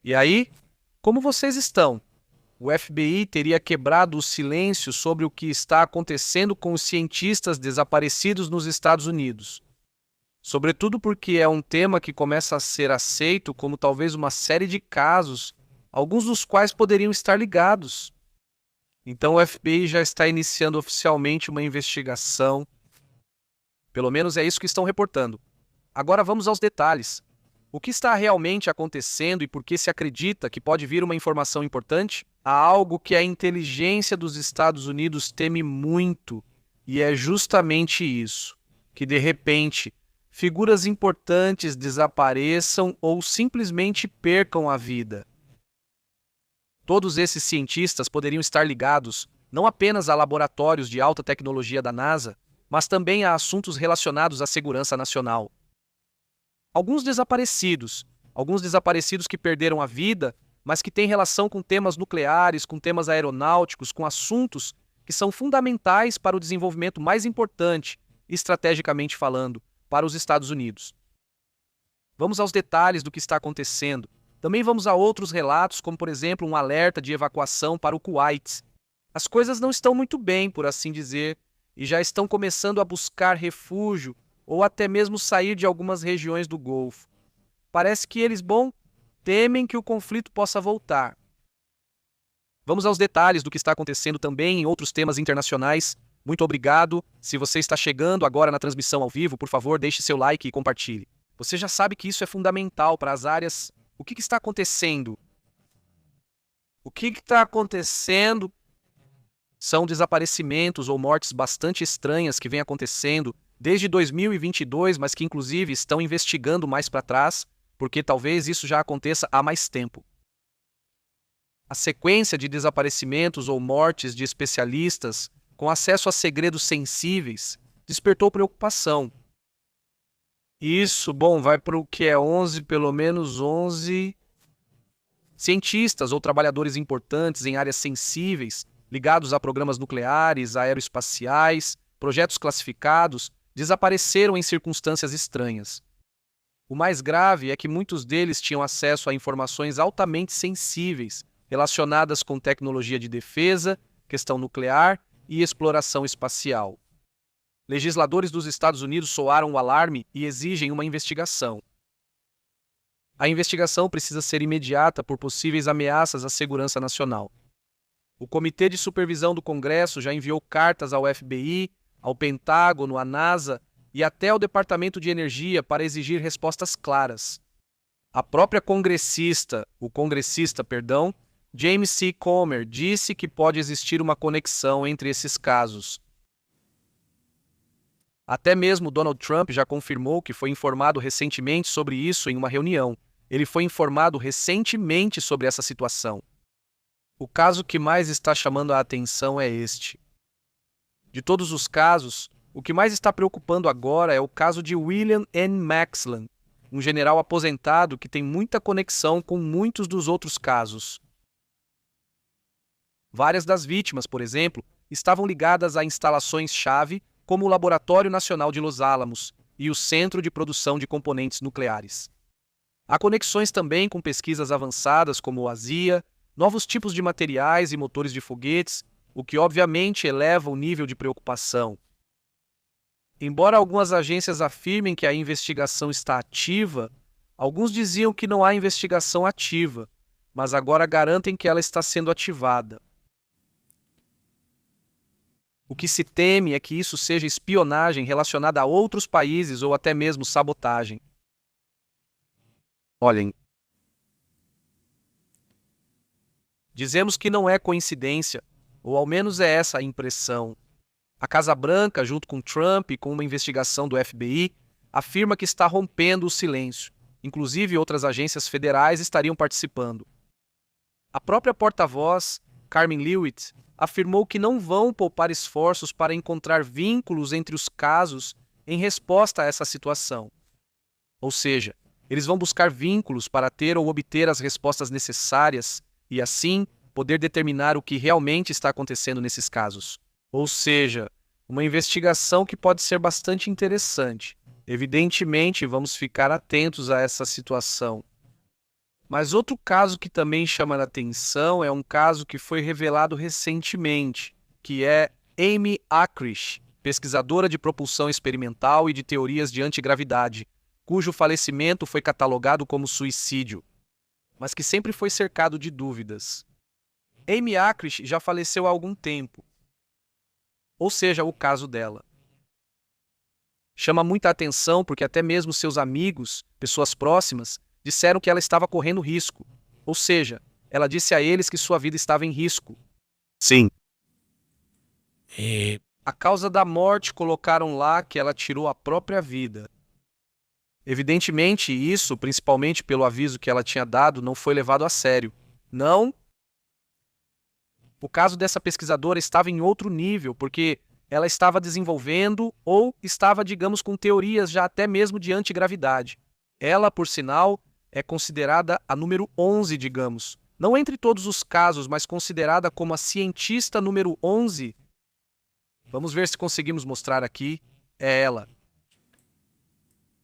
E aí, como vocês estão? O FBI teria quebrado o silêncio sobre o que está acontecendo com os cientistas desaparecidos nos Estados Unidos. Sobretudo porque é um tema que começa a ser aceito como talvez uma série de casos, alguns dos quais poderiam estar ligados. Então o FBI já está iniciando oficialmente uma investigação. Pelo menos é isso que estão reportando. Agora vamos aos detalhes. O que está realmente acontecendo e por que se acredita que pode vir uma informação importante? Há algo que a inteligência dos Estados Unidos teme muito, e é justamente isso: que de repente figuras importantes desapareçam ou simplesmente percam a vida. Todos esses cientistas poderiam estar ligados não apenas a laboratórios de alta tecnologia da NASA, mas também a assuntos relacionados à segurança nacional. Alguns desaparecidos que perderam a vida, mas que têm relação com temas nucleares, com temas aeronáuticos, com assuntos que são fundamentais para o desenvolvimento mais importante, estrategicamente falando, para os Estados Unidos. Vamos aos detalhes do que está acontecendo. Também vamos a outros relatos, como por exemplo um alerta de evacuação para o Kuwait. As coisas não estão muito bem, por assim dizer, e já estão começando a buscar refúgio ou até mesmo sair de algumas regiões do Golfo. Parece que eles, temem que o conflito possa voltar. Vamos aos detalhes do que está acontecendo também em outros temas internacionais. Muito obrigado. Se você está chegando agora na transmissão ao vivo, por favor, deixe seu like e compartilhe. Você já sabe que isso é fundamental para as áreas. O que está acontecendo? O que está acontecendo? São desaparecimentos ou mortes bastante estranhas que vêm acontecendo desde 2022, mas que inclusive estão investigando mais para trás, porque talvez isso já aconteça há mais tempo. A sequência de desaparecimentos ou mortes de especialistas com acesso a segredos sensíveis despertou preocupação. Isso, vai para o que é 11, pelo menos 11 cientistas ou trabalhadores importantes em áreas sensíveis, ligados a programas nucleares, aeroespaciais, projetos classificados, desapareceram em circunstâncias estranhas. O mais grave é que muitos deles tinham acesso a informações altamente sensíveis, relacionadas com tecnologia de defesa, questão nuclear e exploração espacial. Legisladores dos Estados Unidos soaram o alarme e exigem uma investigação. A investigação precisa ser imediata por possíveis ameaças à segurança nacional. O Comitê de Supervisão do Congresso já enviou cartas ao FBI, ao Pentágono, à NASA e até ao Departamento de Energia para exigir respostas claras. A própria congressista, James C. Comer, disse que pode existir uma conexão entre esses casos. Até mesmo Donald Trump já confirmou que foi informado recentemente sobre isso em uma reunião. Ele foi informado recentemente sobre essa situação. O caso que mais está chamando a atenção é este. De todos os casos, o que mais está preocupando agora é o caso de William N. Maxland, um general aposentado que tem muita conexão com muitos dos outros casos. Várias das vítimas, por exemplo, estavam ligadas a instalações-chave, como o Laboratório Nacional de Los Alamos e o Centro de Produção de Componentes Nucleares. Há conexões também com pesquisas avançadas como a ASIA, novos tipos de materiais e motores de foguetes, o que obviamente eleva o nível de preocupação. Embora algumas agências afirmem que a investigação está ativa, alguns diziam que não há investigação ativa, mas agora garantem que ela está sendo ativada. O que se teme é que isso seja espionagem relacionada a outros países ou até mesmo sabotagem. Olhem, dizemos que não é coincidência, ou ao menos é essa a impressão. A Casa Branca, junto com Trump e com uma investigação do FBI, afirma que está rompendo o silêncio. Inclusive, outras agências federais estariam participando. A própria porta-voz, Carmen Lewitt, afirmou que não vão poupar esforços para encontrar vínculos entre os casos em resposta a essa situação. Ou seja, eles vão buscar vínculos para ter ou obter as respostas necessárias e, assim, poder determinar o que realmente está acontecendo nesses casos. Ou seja, uma investigação que pode ser bastante interessante. Evidentemente, vamos ficar atentos a essa situação. Mas outro caso que também chama a atenção é um caso que foi revelado recentemente, que é Amy Akrich, pesquisadora de propulsão experimental e de teorias de antigravidade, cujo falecimento foi catalogado como suicídio, mas que sempre foi cercado de dúvidas. Amy Akrich já faleceu há algum tempo, ou seja, o caso dela. Chama muita atenção porque até mesmo seus amigos, pessoas próximas, disseram que ela estava correndo risco. Ou seja, ela disse a eles que sua vida estava em risco. Sim. A causa da morte colocaram lá que ela tirou a própria vida. Evidentemente, isso, principalmente pelo aviso que ela tinha dado, não foi levado a sério. Não. O caso dessa pesquisadora estava em outro nível, porque ela estava desenvolvendo ou estava, digamos, com teorias já até mesmo de antigravidade. Ela, por sinal, é considerada a número 11, digamos. Não entre todos os casos, mas considerada como a cientista número 11. Vamos ver se conseguimos mostrar aqui. É ela.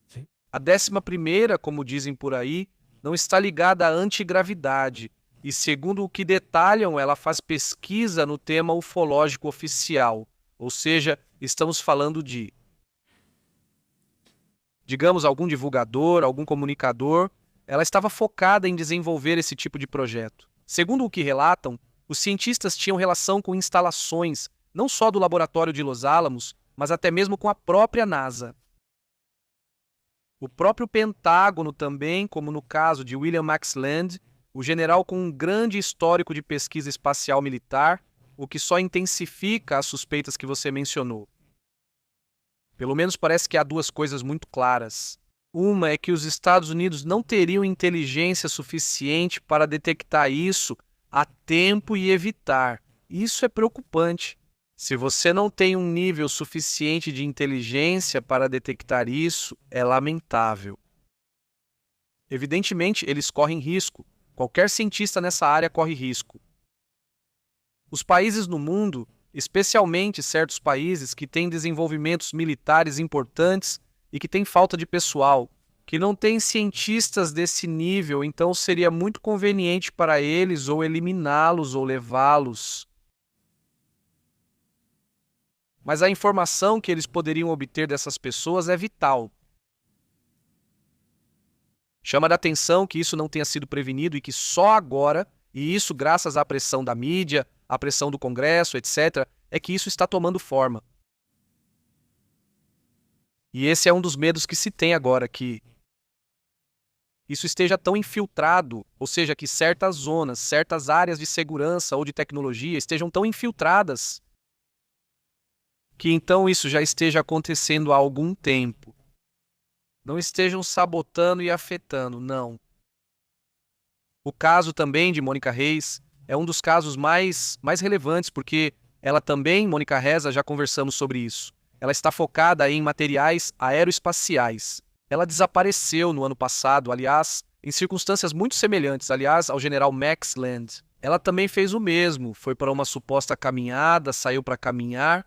Sim. A 11ª, como dizem por aí, não está ligada à antigravidade. E segundo o que detalham, ela faz pesquisa no tema ufológico oficial. Ou seja, estamos falando de, digamos, algum divulgador, algum comunicador. Ela estava focada em desenvolver esse tipo de projeto. Segundo o que relatam, os cientistas tinham relação com instalações, não só do laboratório de Los Alamos, mas até mesmo com a própria NASA. O próprio Pentágono também, como no caso de William Max Land, o general com um grande histórico de pesquisa espacial militar, o que só intensifica as suspeitas que você mencionou. Pelo menos parece que há duas coisas muito claras. Uma é que os Estados Unidos não teriam inteligência suficiente para detectar isso a tempo e evitar. Isso é preocupante. Se você não tem um nível suficiente de inteligência para detectar isso, é lamentável. Evidentemente, eles correm risco. Qualquer cientista nessa área corre risco. Os países no mundo, especialmente certos países que têm desenvolvimentos militares importantes e que têm falta de pessoal, que não têm cientistas desse nível, então seria muito conveniente para eles ou eliminá-los ou levá-los. Mas a informação que eles poderiam obter dessas pessoas é vital. Chama a atenção que isso não tenha sido prevenido e que só agora, e isso graças à pressão da mídia, à pressão do Congresso, etc., é que isso está tomando forma. E esse é um dos medos que se tem agora, que isso esteja tão infiltrado, ou seja, que certas zonas, certas áreas de segurança ou de tecnologia estejam tão infiltradas que então isso já esteja acontecendo há algum tempo. Não estejam sabotando e afetando, não. O caso também de Mônica Reis é um dos casos mais relevantes, porque ela também, Mônica Reza, já conversamos sobre isso. Ela está focada em materiais aeroespaciais. Ela desapareceu no ano passado, aliás, em circunstâncias muito semelhantes, aliás, ao general Max Land. Ela também fez o mesmo, foi para uma suposta caminhada, saiu para caminhar.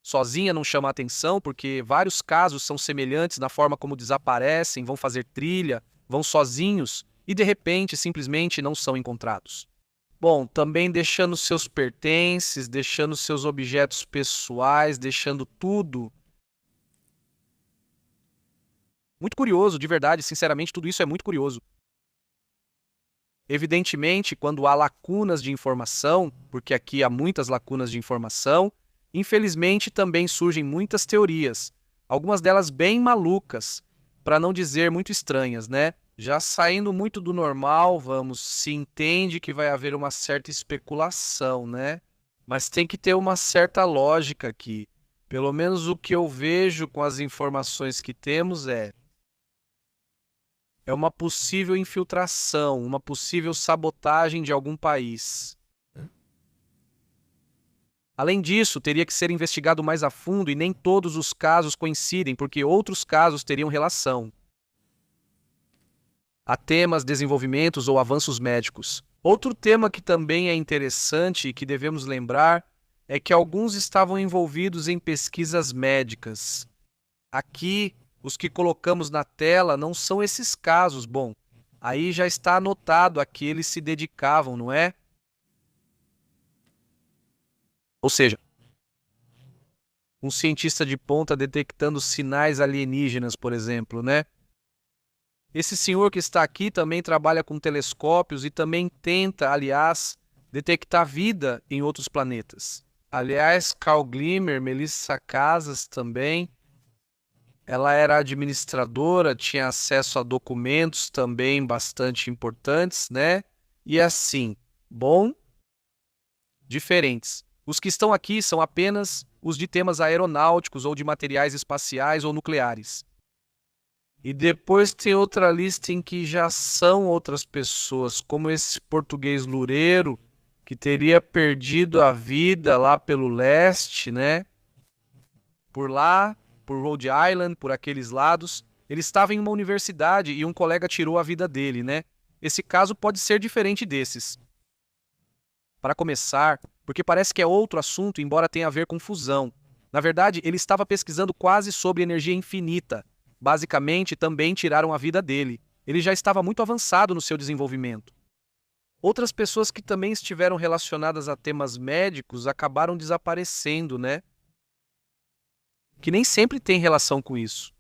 Sozinha não chama atenção, porque vários casos são semelhantes na forma como desaparecem, vão fazer trilha, vão sozinhos e de repente simplesmente não são encontrados. Bom, também deixando seus pertences, deixando seus objetos pessoais, deixando tudo. Muito curioso, de verdade, sinceramente, tudo isso é muito curioso. Evidentemente, quando há lacunas de informação, porque aqui há muitas lacunas de informação, infelizmente também surgem muitas teorias, algumas delas bem malucas, para não dizer muito estranhas, né? Já saindo muito do normal, se entende que vai haver uma certa especulação, né? Mas tem que ter uma certa lógica aqui. Pelo menos o que eu vejo com as informações que temos é uma possível infiltração, uma possível sabotagem de algum país. Além disso, teria que ser investigado mais a fundo e nem todos os casos coincidem, porque outros casos teriam relação. Há temas, desenvolvimentos ou avanços médicos. Outro tema que também é interessante e que devemos lembrar é que alguns estavam envolvidos em pesquisas médicas. Aqui, os que colocamos na tela não são esses casos. Bom, Aí já está anotado a que eles se dedicavam, não é? Ou seja, um cientista de ponta detectando sinais alienígenas, por exemplo, né? Esse senhor que está aqui também trabalha com telescópios e também tenta, aliás, detectar vida em outros planetas. Aliás, Carl Glimmer, Melissa Casas também, ela era administradora, tinha acesso a documentos também bastante importantes, né? E assim, bom, diferentes. Os que estão aqui são apenas os de temas aeronáuticos ou de materiais espaciais ou nucleares. E depois tem outra lista em que já são outras pessoas, como esse português Loureiro, que teria perdido a vida lá pelo leste, né? Por lá, por Rhode Island, por aqueles lados. Ele estava em uma universidade e um colega tirou a vida dele, né? Esse caso pode ser diferente desses. Para começar, porque parece que é outro assunto, embora tenha a ver com fusão. Na verdade, ele estava pesquisando quase sobre energia infinita. Basicamente, também tiraram a vida dele. Ele já estava muito avançado no seu desenvolvimento. Outras pessoas que também estiveram relacionadas a temas médicos acabaram desaparecendo, né? Que nem sempre tem relação com isso.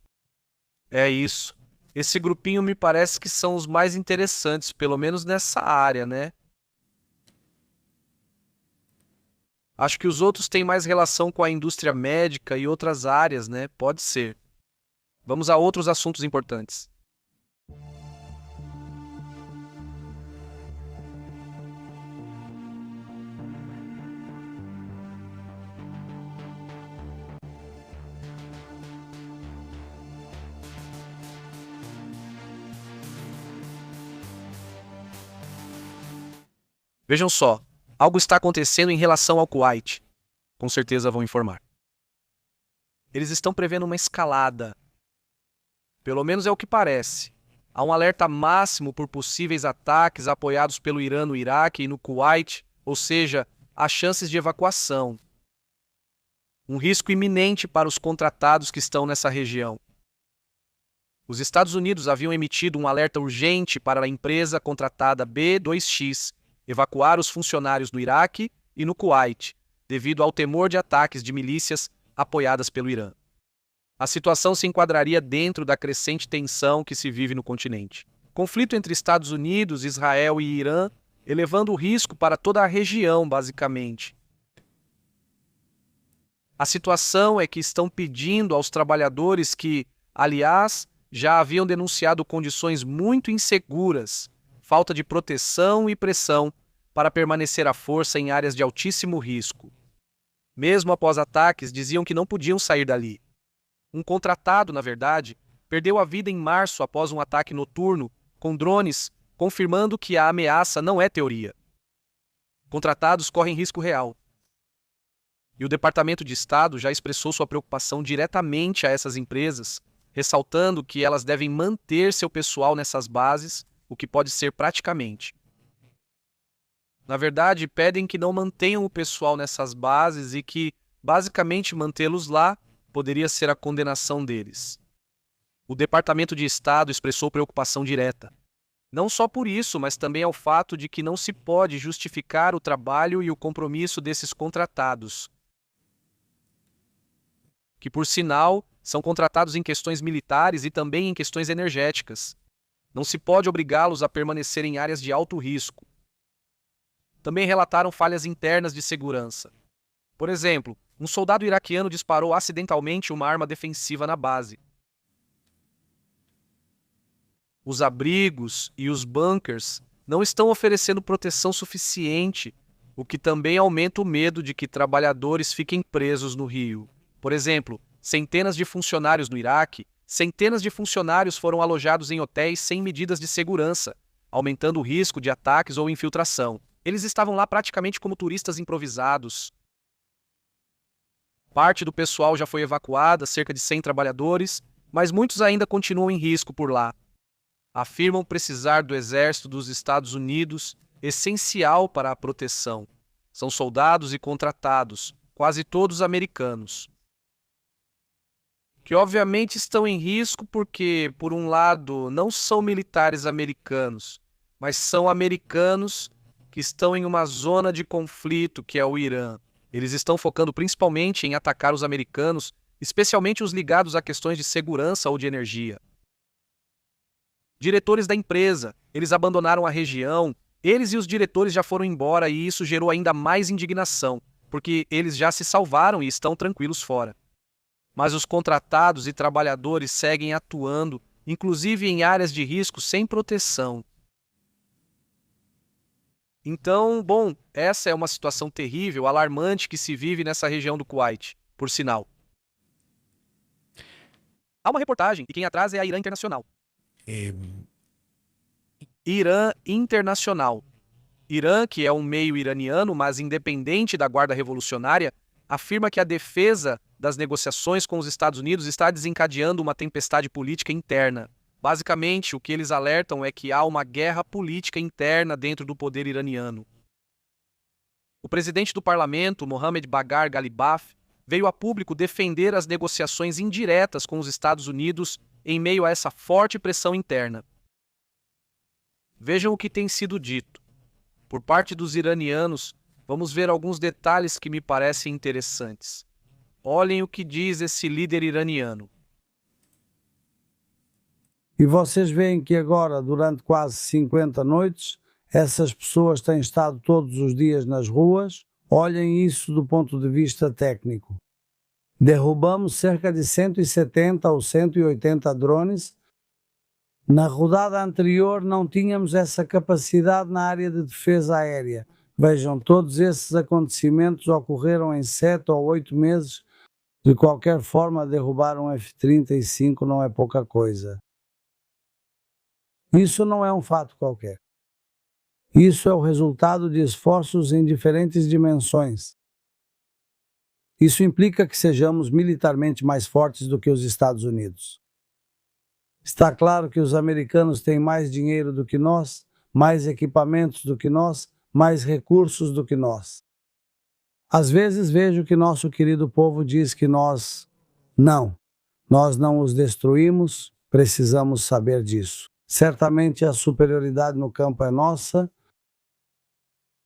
É isso. Esse grupinho me parece que são os mais interessantes, pelo menos nessa área, né? Acho que os outros têm mais relação com a indústria médica e outras áreas, né? Pode ser. Vamos a outros assuntos importantes. Vejam só, algo está acontecendo em relação ao Kuwait. Com certeza vão informar. Eles estão prevendo uma escalada. Pelo menos é o que parece. Há um alerta máximo por possíveis ataques apoiados pelo Irã no Iraque e no Kuwait, ou seja, há chances de evacuação. Um risco iminente para os contratados que estão nessa região. Os Estados Unidos haviam emitido um alerta urgente para a empresa contratada B2X evacuar os funcionários no Iraque e no Kuwait, devido ao temor de ataques de milícias apoiadas pelo Irã. A situação se enquadraria dentro da crescente tensão que se vive no continente. Conflito entre Estados Unidos, Israel e Irã, elevando o risco para toda a região, basicamente. A situação é que estão pedindo aos trabalhadores que, aliás, já haviam denunciado condições muito inseguras, falta de proteção e pressão para permanecer à força em áreas de altíssimo risco. Mesmo após ataques, diziam que não podiam sair dali. Um contratado, na verdade, perdeu a vida em março após um ataque noturno com drones, confirmando que a ameaça não é teoria. Contratados correm risco real. E o Departamento de Estado já expressou sua preocupação diretamente a essas empresas, ressaltando que elas devem manter seu pessoal nessas bases, o que pode ser praticamente. Na verdade, pedem que não mantenham o pessoal nessas bases e que, basicamente, mantê-los lá poderia ser a condenação deles. O Departamento de Estado expressou preocupação direta. Não só por isso, mas também ao fato de que não se pode justificar o trabalho e o compromisso desses contratados, que, por sinal, são contratados em questões militares e também em questões energéticas. Não se pode obrigá-los a permanecer em áreas de alto risco. Também relataram falhas internas de segurança. Por exemplo, um soldado iraquiano disparou acidentalmente uma arma defensiva na base. Os abrigos e os bunkers não estão oferecendo proteção suficiente, o que também aumenta o medo de que trabalhadores fiquem presos no rio. Por exemplo, centenas de funcionários no Iraque, centenas de funcionários foram alojados em hotéis sem medidas de segurança, aumentando o risco de ataques ou infiltração. Eles estavam lá praticamente como turistas improvisados. Parte do pessoal já foi evacuada, cerca de 100 trabalhadores, mas muitos ainda continuam em risco por lá. Afirmam precisar do exército dos Estados Unidos, essencial para a proteção. São soldados e contratados, quase todos americanos. que obviamente estão em risco porque, por um lado, não são militares americanos, mas são americanos que estão em uma zona de conflito, que é o Irã. Eles estão focando principalmente em atacar os americanos, especialmente os ligados a questões de segurança ou de energia. Diretores da empresa, eles abandonaram a região, eles e os diretores já foram embora e isso gerou ainda mais indignação, porque eles já se salvaram e estão tranquilos fora. Mas os contratados e trabalhadores seguem atuando, inclusive em áreas de risco sem proteção. Então, bom, essa é uma situação terrível, alarmante que se vive nessa região do Kuwait, por sinal. Há uma reportagem, e quem atrás é a Irã Internacional. Irã Internacional. Irã, que é um meio iraniano, mas independente da Guarda Revolucionária, afirma que a defesa das negociações com os Estados Unidos está desencadeando uma tempestade política interna. Basicamente, o que eles alertam é que há uma guerra política interna dentro do poder iraniano. O presidente do parlamento, Mohammad Bagher Ghalibaf, veio a público defender as negociações indiretas com os Estados Unidos em meio a essa forte pressão interna. Vejam o que tem sido dito. Por parte dos iranianos, vamos ver alguns detalhes que me parecem interessantes. Olhem o que diz esse líder iraniano. E vocês veem que agora, durante quase 50 noites, essas pessoas têm estado todos os dias nas ruas. Olhem isso do ponto de vista técnico. Derrubamos cerca de 170 ou 180 drones. Na rodada anterior não tínhamos essa capacidade na área de defesa aérea. Vejam, todos esses acontecimentos ocorreram em 7 ou 8 meses. De qualquer forma, derrubar um F-35 não é pouca coisa. Isso não é um fato qualquer. Isso é o resultado de esforços em diferentes dimensões. Isso implica que sejamos militarmente mais fortes do que os Estados Unidos. Está claro que os americanos têm mais dinheiro do que nós, mais equipamentos do que nós, mais recursos do que nós. Às vezes vejo que nosso querido povo diz que nós não os destruímos, precisamos saber disso. Certamente a superioridade no campo é nossa.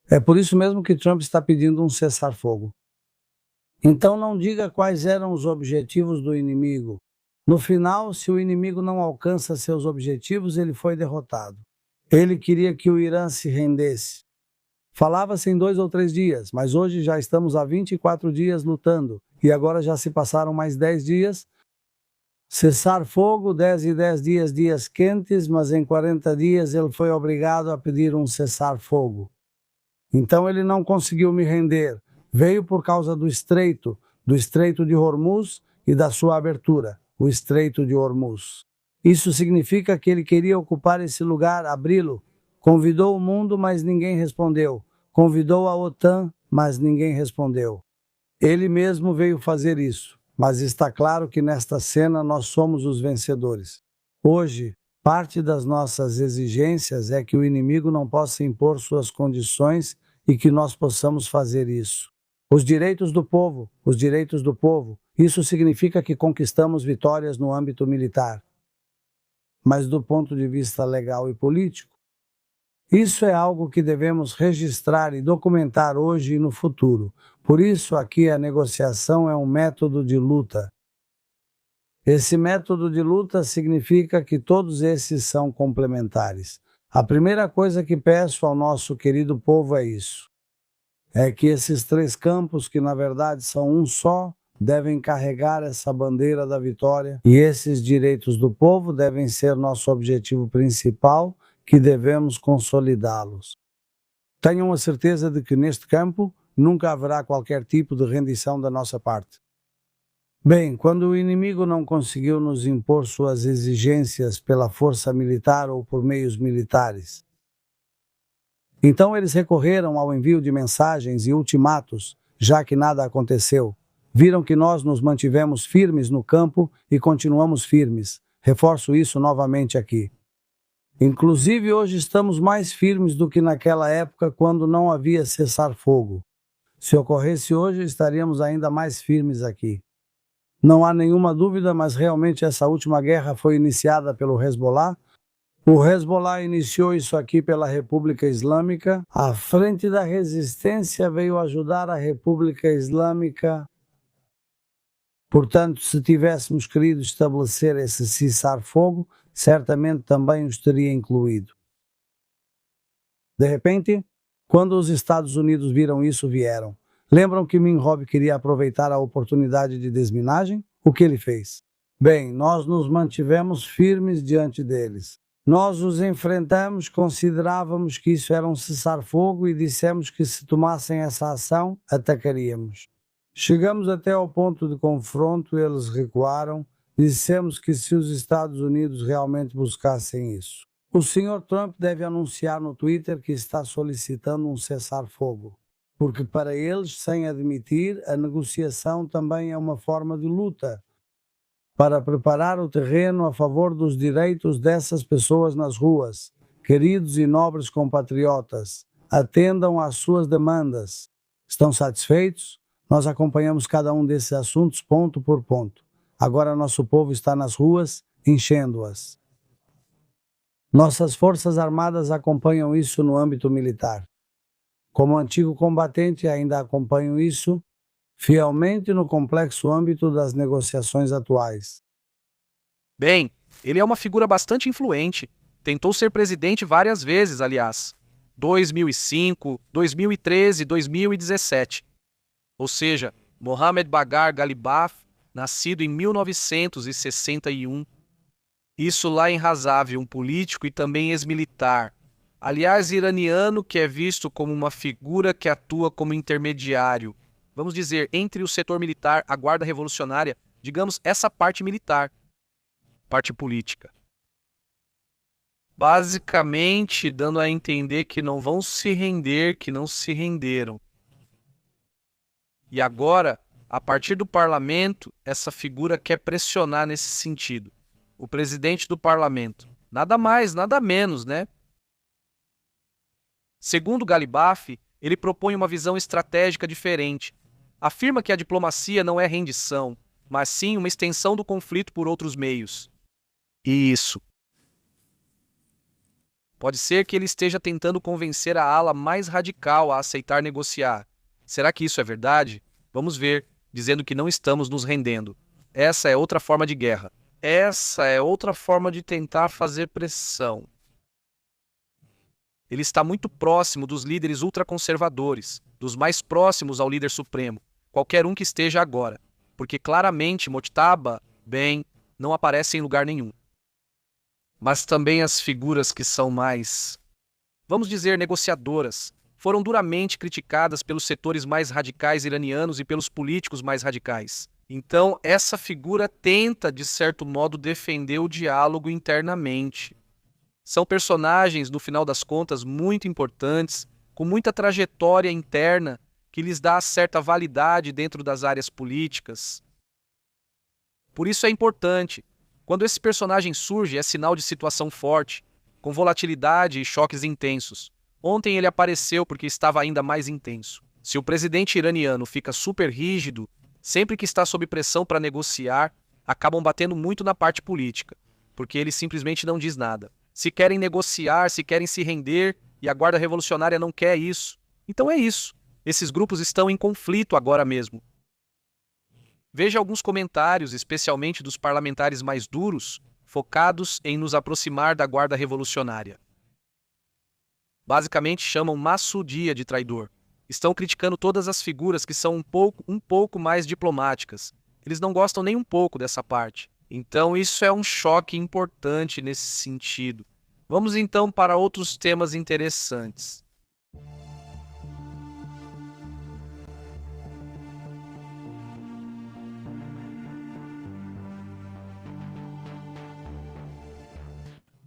É por isso mesmo que Trump está pedindo um cessar-fogo. Então não diga quais eram os objetivos do inimigo. No final, se o inimigo não alcança seus objetivos, ele foi derrotado. Ele queria que o Irã se rendesse. Falava-se em 2 ou 3 dias, mas hoje já estamos há 24 dias lutando, e agora já se passaram mais 10 dias. Cessar fogo, 10 e 10 dias, dias quentes, mas em 40 dias ele foi obrigado a pedir um cessar-fogo. Então ele não conseguiu me render. Veio por causa do Estreito de Hormuz e da sua abertura, o Estreito de Hormuz. Isso significa que ele queria ocupar esse lugar, abri-lo. Convidou o mundo, mas ninguém respondeu. Convidou a OTAN, mas ninguém respondeu. Ele mesmo veio fazer isso. Mas está claro que nesta cena nós somos os vencedores. Hoje, parte das nossas exigências é que o inimigo não possa impor suas condições e que nós possamos fazer isso. Os direitos do povo, isso significa que conquistamos vitórias no âmbito militar. Mas do ponto de vista legal e político, isso é algo que devemos registrar e documentar hoje e no futuro. Por isso, aqui a negociação é um método de luta. Esse método de luta significa que todos esses são complementares. A primeira coisa que peço ao nosso querido povo é isso. É que esses 3 campos, que na verdade são um só, devem carregar essa bandeira da vitória. E esses direitos do povo devem ser nosso objetivo principal, que devemos consolidá-los. Tenham a certeza de que neste campo nunca haverá qualquer tipo de rendição da nossa parte. Bem, quando o inimigo não conseguiu nos impor suas exigências pela força militar ou por meios militares, então eles recorreram ao envio de mensagens e ultimatos, já que nada aconteceu. Viram que nós nos mantivemos firmes no campo e continuamos firmes. Reforço isso novamente aqui. Inclusive, hoje estamos mais firmes do que naquela época quando não havia cessar-fogo. Se ocorresse hoje, estaríamos ainda mais firmes aqui. Não há nenhuma dúvida, mas realmente essa última guerra foi iniciada pelo Hezbollah. O Hezbollah iniciou isso aqui pela República Islâmica. A Frente da Resistência veio ajudar a República Islâmica. Portanto, se tivéssemos querido estabelecer esse cessar-fogo, certamente também os teria incluído. De repente, quando os Estados Unidos viram isso, vieram. Lembram que Minhob queria aproveitar a oportunidade de desminagem? O que ele fez? Bem, nós nos mantivemos firmes diante deles. Nós os enfrentamos, considerávamos que isso era um cessar-fogo e dissemos que se tomassem essa ação, atacaríamos. Chegamos até ao ponto de confronto, eles recuaram, dissemos que se os Estados Unidos realmente buscassem isso. O Sr. Trump deve anunciar no Twitter que está solicitando um cessar-fogo, porque para eles, sem admitir, a negociação também é uma forma de luta, para preparar o terreno a favor dos direitos dessas pessoas nas ruas. Queridos e nobres compatriotas, atendam às suas demandas. Estão satisfeitos? Nós acompanhamos cada um desses assuntos ponto por ponto. Agora nosso povo está nas ruas, enchendo-as. Nossas forças armadas acompanham isso no âmbito militar. Como antigo combatente, ainda acompanho isso fielmente no complexo âmbito das negociações atuais. Bem, ele é uma figura bastante influente. Tentou ser presidente várias vezes, aliás. 2005, 2013 e 2017. Ou seja, Mohamed Bagar Ghalibaf, nascido em 1961. Isso lá em Razavi, um político e também ex-militar. Aliás, iraniano que é visto como uma figura que atua como intermediário. Vamos dizer, entre o setor militar, a Guarda Revolucionária, digamos, essa parte militar, parte política. Basicamente, dando a entender que não vão se render, que não se renderam. E agora, a partir do parlamento, essa figura quer pressionar nesse sentido. O presidente do parlamento. Nada mais, nada menos, né? Segundo Ghalibaf, ele propõe uma visão estratégica diferente. Afirma que a diplomacia não é rendição, mas sim uma extensão do conflito por outros meios. E isso. Pode ser que ele esteja tentando convencer a ala mais radical a aceitar negociar. Será que isso é verdade? Vamos ver, dizendo que não estamos nos rendendo. Essa é outra forma de guerra. Essa é outra forma de tentar fazer pressão. Ele está muito próximo dos líderes ultraconservadores, dos mais próximos ao líder supremo, qualquer um que esteja agora, porque claramente Mojtaba, bem, não aparece em lugar nenhum. Mas também as figuras que são mais, vamos dizer, negociadoras, foram duramente criticadas pelos setores mais radicais iranianos e pelos políticos mais radicais. Então, essa figura tenta, de certo modo, defender o diálogo internamente. São personagens, no final das contas, muito importantes, com muita trajetória interna, que lhes dá certa validade dentro das áreas políticas. Por isso é importante. Quando esse personagem surge, é sinal de situação forte, com volatilidade e choques intensos. Ontem ele apareceu porque estava ainda mais intenso. Se o presidente iraniano fica super rígido, sempre que está sob pressão para negociar, acabam batendo muito na parte política, porque ele simplesmente não diz nada. Se querem negociar, se querem se render, e a Guarda Revolucionária não quer isso. Então é isso. Esses grupos estão em conflito agora mesmo. Veja alguns comentários, especialmente dos parlamentares mais duros, focados em nos aproximar da Guarda Revolucionária. Basicamente chamam Massudia de traidor. Estão criticando todas as figuras que são um pouco mais diplomáticas. Eles não gostam nem um pouco dessa parte. Então isso é um choque importante nesse sentido. Vamos então para outros temas interessantes.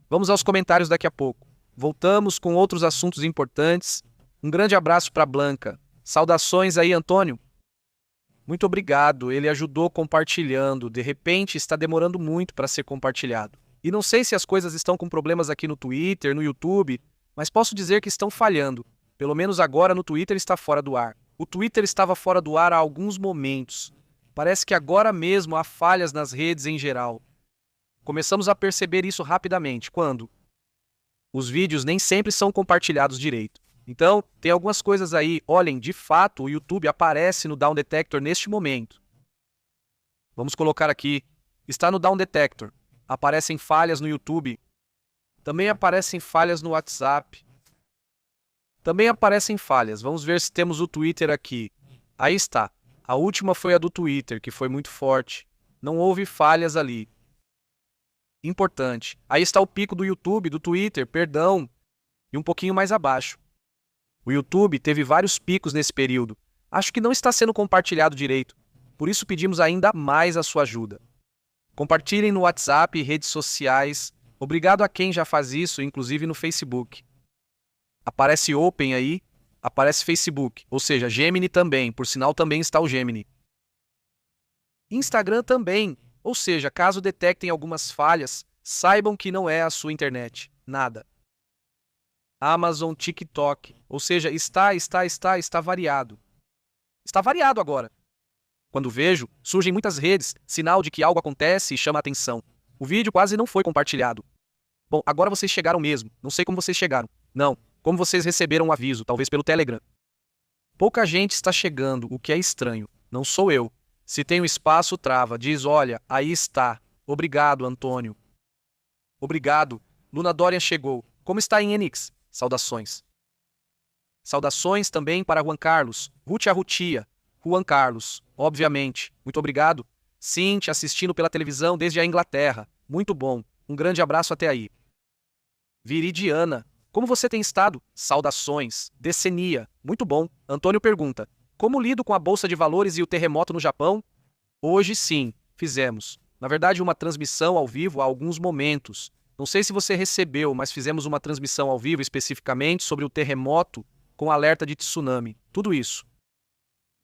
Vamos aos comentários daqui a pouco. Voltamos com outros assuntos importantes. Um grande abraço para Blanca. Saudações aí, Antônio. Muito obrigado, ele ajudou compartilhando. De repente, está demorando muito para ser compartilhado. E não sei se as coisas estão com problemas aqui no Twitter, no YouTube, mas posso dizer que estão falhando. Pelo menos agora no Twitter está fora do ar. O Twitter estava fora do ar há alguns momentos. Parece que agora mesmo há falhas nas redes em geral. Começamos a perceber isso rapidamente, quando os vídeos nem sempre são compartilhados direito. Então, tem algumas coisas aí. Olhem, de fato, o YouTube aparece no Down Detector neste momento. Vamos colocar aqui. Está no Down Detector. Aparecem falhas no YouTube. Também aparecem falhas no WhatsApp. Também aparecem falhas. Vamos ver se temos o Twitter aqui. Aí está. A última foi a do Twitter, que foi muito forte. Não houve falhas ali. Importante. Aí está o pico do YouTube, do Twitter, perdão. E um pouquinho mais abaixo. O YouTube teve vários picos nesse período. Acho que não está sendo compartilhado direito. Por isso pedimos ainda mais a sua ajuda. Compartilhem no WhatsApp e redes sociais. Obrigado a quem já faz isso, inclusive no Facebook. Aparece Open aí, aparece Facebook, ou seja, Gemini também, por sinal também está o Gemini. Instagram também, ou seja, caso detectem algumas falhas, saibam que não é a sua internet, nada. Amazon, TikTok, ou seja, está variado. Está variado agora. Quando vejo, surgem muitas redes, sinal de que algo acontece e chama a atenção. O vídeo quase não foi compartilhado. Bom, agora vocês chegaram mesmo. Não sei como vocês chegaram. Não, como vocês receberam o aviso, talvez pelo Telegram. Pouca gente está chegando, o que é estranho. Não sou eu. Se tem um espaço, trava. Diz, olha, aí está. Obrigado, Antônio. Obrigado. Luna Dorian chegou. Como está em Enix? Saudações. Saudações também para Juan Carlos. Ruth Arrutia. Juan Carlos, obviamente. Muito obrigado. Sim, te assistindo pela televisão desde a Inglaterra. Muito bom. Um grande abraço até aí. Viridiana. Como você tem estado? Saudações. Decenia. Muito bom. Antônio pergunta. Como lido com a Bolsa de Valores e o terremoto no Japão? Hoje sim, fizemos. Na verdade, uma transmissão ao vivo há alguns momentos. Não sei se você recebeu, mas fizemos uma transmissão ao vivo especificamente sobre o terremoto com alerta de tsunami. Tudo isso.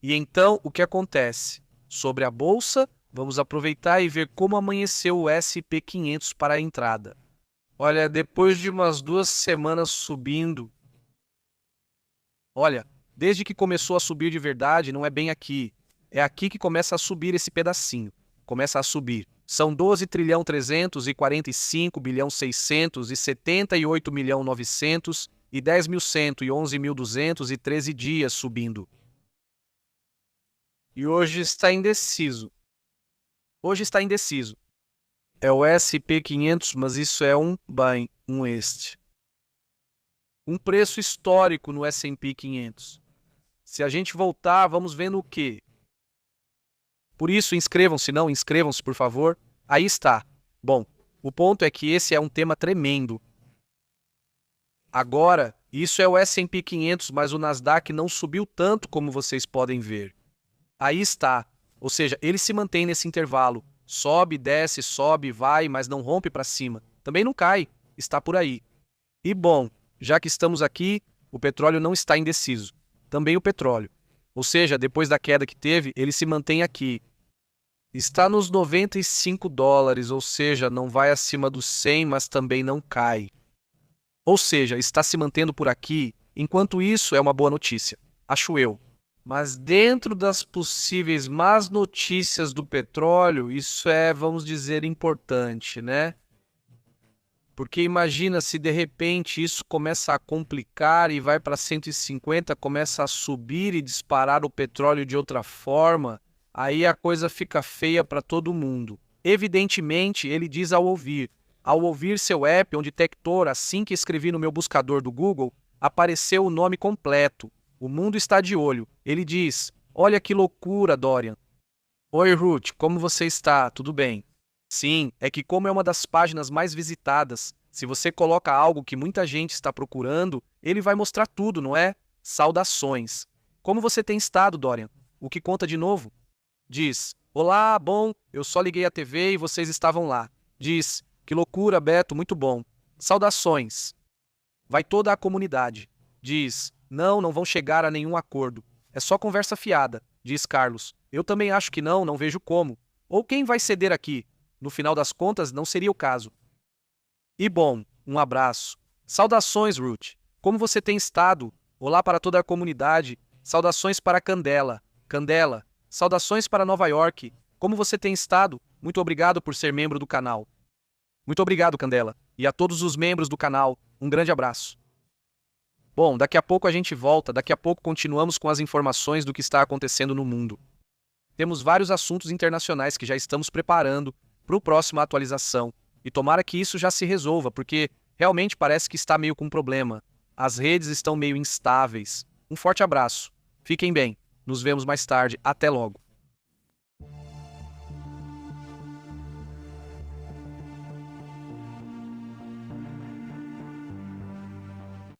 E então, o que acontece? Sobre a Bolsa, vamos aproveitar e ver como amanheceu o SP500 para a entrada. Olha, depois de umas 2 semanas subindo... Olha, desde que começou a subir de verdade, não é bem aqui. É aqui que começa a subir esse pedacinho. Começa a subir. São 12 trilhão 345 bilhão 678 milhão 900 e 10.100 e 11.213 dias subindo. E hoje está indeciso. Hoje está indeciso. É o SP500, mas isso é um este. Um preço histórico no S&P 500. Se a gente voltar, vamos vendo o quê? Por isso, inscrevam-se, não, inscrevam-se, por favor. Aí está. Bom, o ponto é que esse é um tema tremendo. Agora, isso é o S&P 500, mas o Nasdaq não subiu tanto como vocês podem ver. Aí está. Ou seja, ele se mantém nesse intervalo. Sobe, desce, sobe, vai, mas não rompe para cima. Também não cai. Está por aí. E bom, já que estamos aqui, o petróleo não está indeciso. Também o petróleo. Ou seja, depois da queda que teve, ele se mantém aqui. Está nos $95, ou seja, não vai acima dos 100, mas também não cai. Ou seja, está se mantendo por aqui, enquanto isso é uma boa notícia. Acho eu. Mas dentro das possíveis más notícias do petróleo, isso é, vamos dizer, importante, né? Porque imagina se de repente isso começa a complicar e vai para 150, começa a subir e disparar o petróleo de outra forma, aí a coisa fica feia para todo mundo. Evidentemente, ele diz ao ouvir seu app, onde detector, assim que escrevi no meu buscador do Google, apareceu o nome completo. O mundo está de olho. Ele diz, olha que loucura, Dorian. Oi, Ruth, como você está? Tudo bem? Sim, é que como é uma das páginas mais visitadas, se você coloca algo que muita gente está procurando, ele vai mostrar tudo, não é? Saudações. Como você tem estado, Dorian? O que conta de novo? Diz, olá, bom, eu só liguei a TV e vocês estavam lá. Diz, que loucura, Beto, muito bom. Saudações. Vai toda a comunidade. Diz, não vão chegar a nenhum acordo. É só conversa fiada, diz Carlos. Eu também acho que não vejo como. Ou quem vai ceder aqui? No final das contas, não seria o caso. E bom, um abraço. Saudações, Ruth. Como você tem estado? Olá para toda a comunidade. Saudações para Candela. Candela, Saudações para Nova York. Como você tem estado? Muito obrigado por ser membro do canal. Muito obrigado, Candela. E a todos os membros do canal, um grande abraço. Bom, daqui a pouco a gente volta, daqui a pouco continuamos com as informações do que está acontecendo no mundo. Temos vários assuntos internacionais que já estamos preparando para a próxima atualização. E tomara que isso já se resolva, porque realmente parece que está meio com problema. As redes estão meio instáveis. Um forte abraço. Fiquem bem. Nos vemos mais tarde. Até logo.